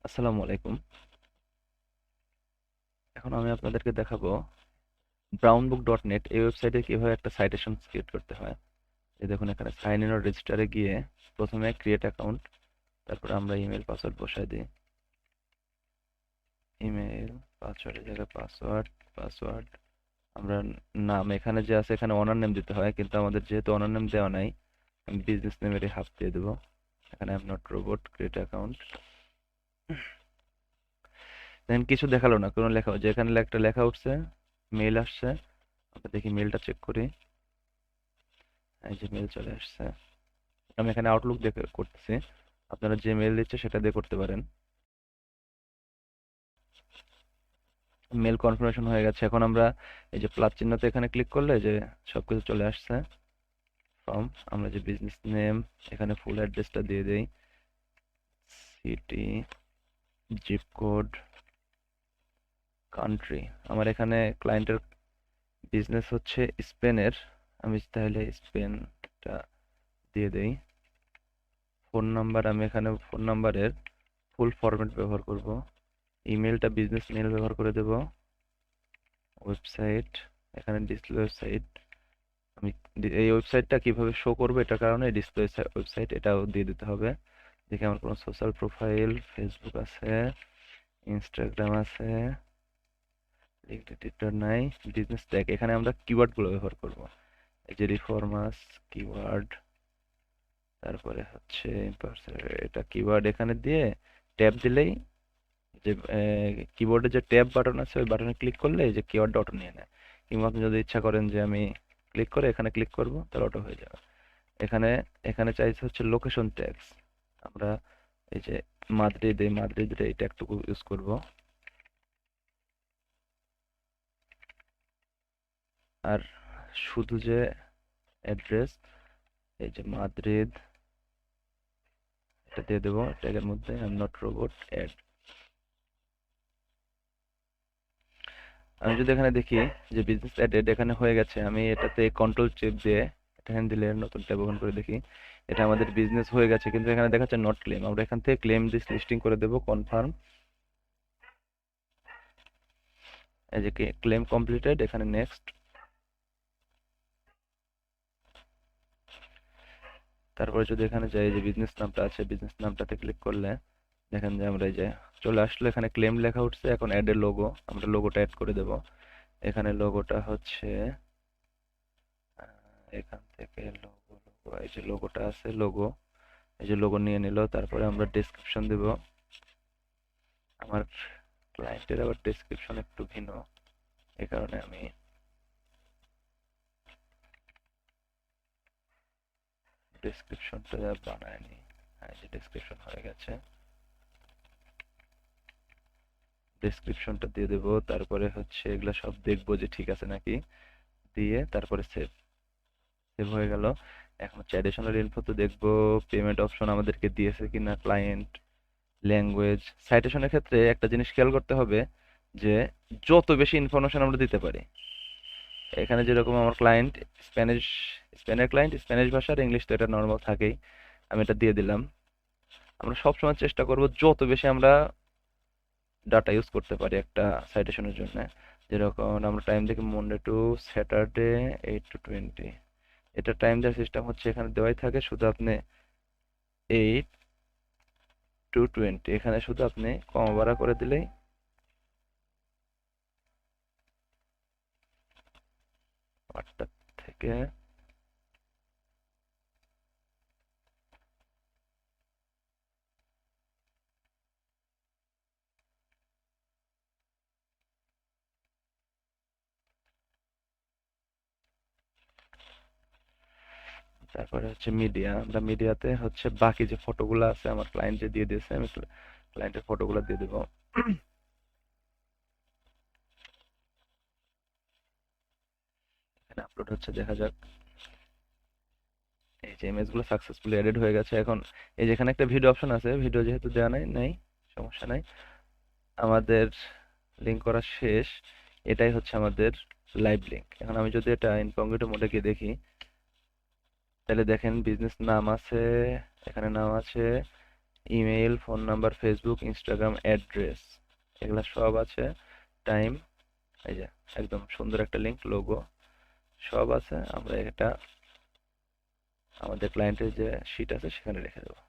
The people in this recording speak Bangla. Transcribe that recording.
আসসালামু আলাইকুম। এখন আমি আপনাদেরকে দেখাবো brownbook.net এই ওয়েবসাইটে কিভাবে একটা সাইটেশন ক্রিয়েট করতে হয়। এই দেখুন এখানে সাইন ইন অর রেজিস্টারে গিয়ে প্রথমে ক্রিয়েট অ্যাকাউন্ট, তারপরে আমরা ইমেল পাসওয়ার্ড বসাই দিই। ইমেল পাসওয়ার্ডের জায়গায় পাসওয়ার্ড আমরা নাম এখানে যে আছে এখানে ওনার নেম দিতে হয়, কিন্তু আমাদের যেহেতু ওনার নেম দেওয়া নাই, আমি বিজনেস নেমেরই হাফ দিয়ে দেবো। এখানে I am not robot, create account. দেখেন কিছু দেখালো না, কোনো লেখা যে এখানে একটা লেখা উঠছে, মেল আসছে। আমরা দেখি মেলটা চেক করি। এই যে মেল চলে আসছে। আমি এখানে আউটলুক দেখে করতেছি, আপনারা যে মেল দিচ্ছে সেটা দিয়ে করতে পারেন। মেল কনফার্মেশন হয়ে গেছে। এখন আমরা এই যে প্লাস চিহ্নতে এখানে ক্লিক করলে যে সবকিছু চলে আসছে। ফর্ম, আমরা যে বিজনেস নেম এখানে ফুল অ্যাড্রেসটা দিয়ে দেই, সিটি, জিপ কোড, কান্ট্রি। আমার এখানে ক্লায়েন্টের বিজনেস হচ্ছে স্পেনের, আমি তাহলে স্পেনটা দিয়ে দেই। ফোন নাম্বার, আমি এখানে ফোন নাম্বারের ফুল ফরম্যাট ব্যবহার করব। ইমেলটা বিজনেস মেল ব্যবহার করে দেব। ওয়েবসাইট, এখানে ডিসপ্লে ওয়েবসাইট, আমি এই ওয়েবসাইটটা কিভাবে শো করবো এটার কারণে ডিসপ্লে ওয়েবসাইট এটাও দিয়ে দিতে হবে। দেখি আমার কোনো সোশ্যাল প্রোফাইল, ফেসবুক আছে, ইনস্টাগ্রাম আছে, টুইটার নাই। বিজনেস ট্যাগ, এখানে আমরা কিওয়ার্ড গুলো ব্যবহার করব। এই যে রিফর্মাস কিওয়ার্ড, তারপরে হচ্ছে এটা কিওয়ার্ড এখানে দিয়ে ট্যাব দিলেই যে কিবোর্ডে যে ট্যাব বাটন আছে ওই বাটনে ক্লিক করলে এই যে কিওয়ার্ডটা অটো নিয়ে নেয়। কিংবা আপনি যদি ইচ্ছা করেন যে আমি ক্লিক করে এখানে ক্লিক করব, তাহলে অটো হয়ে যাবে। এখানে এখানে চাইছে হচ্ছে লোকেশন ট্যাগস। আমরা এই যে মাদ্রিদ, এই মাদ্রিদের এই ট্যাগটুকু ইউজ করব। আর শুধু যে অ্যাড্রেস, এই যে মাদ্রিদ এটা দিয়ে দেবো ট্যাগের মধ্যে, I am not robot ad. আমি যদি এখানে দেখি যে বিজনেস অ্যাডেড এখানে হয়ে গেছে, আমি এটাতে কন্ট্রোল চেপ দিয়ে এটা হ্যান্ড দিলে নতুন ট্যাব ওপেন করে দেখি এটা আমাদের বিজনেস হয়ে গেছে, কিন্তু এখানে দেখাচ্ছে নট ক্লেম। আমরা এখান থেকে ক্লেম দিস লিস্টিং করে দেবো, কনফার্ম। এই যে ক্লেম কমপ্লিটেড, এখানে নেক্সট। তারপরে যদি এখানে যাই যে বিজনেস নামটা আছে, বিজনেস নামটাতে ক্লিক করলে দেখেন যে আমরা এই যে চলে আসলো, এখানে ক্লেম লেখা উঠছে। এখন অ্যাড এর লোগো, আমরা লোগোটা অ্যাড করে দেব। এখানে লোগোটা হচ্ছে এখান থেকে লোগো, এই যে লোগোটা আছে লোগো, এই যে লোগো নিয়ে নিল। তারপরে আমরা ডেসক্রিপশন দেব। আমার ক্লায়েন্টের আবার ডেসক্রিপশন একটু ভিন্ন, এই কারণে আমি ডেসক্রিপশনটা বানাইনি। হ্যাঁ, এই যে ডেসক্রিপশন হয়ে গেছে, ডেসক্রিপশনটা দিয়ে দেবো। তারপরে হচ্ছে এগুলা সব দেখবো যে ঠিক আছে নাকি, দিয়ে তারপরে সেভ। সেভ হয়ে গেল। এখন হচ্ছে অ্যাডিশনাল ইনফো তো দেখবো, পেমেন্ট অপশন আমাদেরকে দিয়েছে কিনা, ক্লায়েন্ট, ল্যাঙ্গুয়েজ। সাইটেশনের ক্ষেত্রে একটা জিনিস খেয়াল করতে হবে যে যত বেশি ইনফরমেশন আমরা দিতে পারি, এখানে যেরকম আমার ক্লায়েন্ট স্প্যানিশ, স্পেনের ক্লায়েন্ট স্প্যানিশ ভাষার, ইংলিশ তো এটা নর্মাল থাকেই, আমি এটা দিয়ে দিলাম। আমরা সবসময় চেষ্টা করব যত বেশি আমরা ডাটা ইউজ করতে পারি একটা সাইটেশনের জন্য। যেরকম আমরা টাইম দেখি মনডে টু স্যাটারডে 8 to 20, এটা টাইম দেওয়ার সিস্টেম হচ্ছে এখানে দেওয়াই থাকে, শুধু আপনি 8 to 20 এখানে শুধু আপনি কমা বাড়া করে দিলেই 8টা থেকে। তারপরে হচ্ছে মিডিয়া, আমরা মিডিয়াতে হচ্ছে বাকি যে ফটোগুলো আছে আমার ক্লায়েন্ট যে দিয়ে দিয়েছে, আমি ক্লায়েন্টের ফটোগুলো দিয়ে দেবো। এখানে আপলোড হচ্ছে, দেখা যাক। এই যে ইমেজ গুলো সাকসেসফুলি এডেড হয়ে গেছে। এখন এই যে এখানে একটা ভিডিও অপশন আছে, ভিডিও যেহেতু দেওয়া নাই নাই সমস্যা নাই, আমাদের লিঙ্ক করা শেষ। এটাই হচ্ছে আমাদের লাইভ লিঙ্ক। এখন আমি যদি এটা ইনকগনিটো মোডে গিয়ে দেখি, তাহলে দেখেন বিজনেস নাম আছে, এখানে নাম আছে, email, phone number, Facebook, Instagram, address, এগুলা সব আছে। টাইম, এই যে একদম সুন্দর একটা লিঙ্ক, লোগো সব আছে। আমরা এটা আমাদের ক্লায়েন্টের যে শিট আছে সেখানে রেখে দেবো।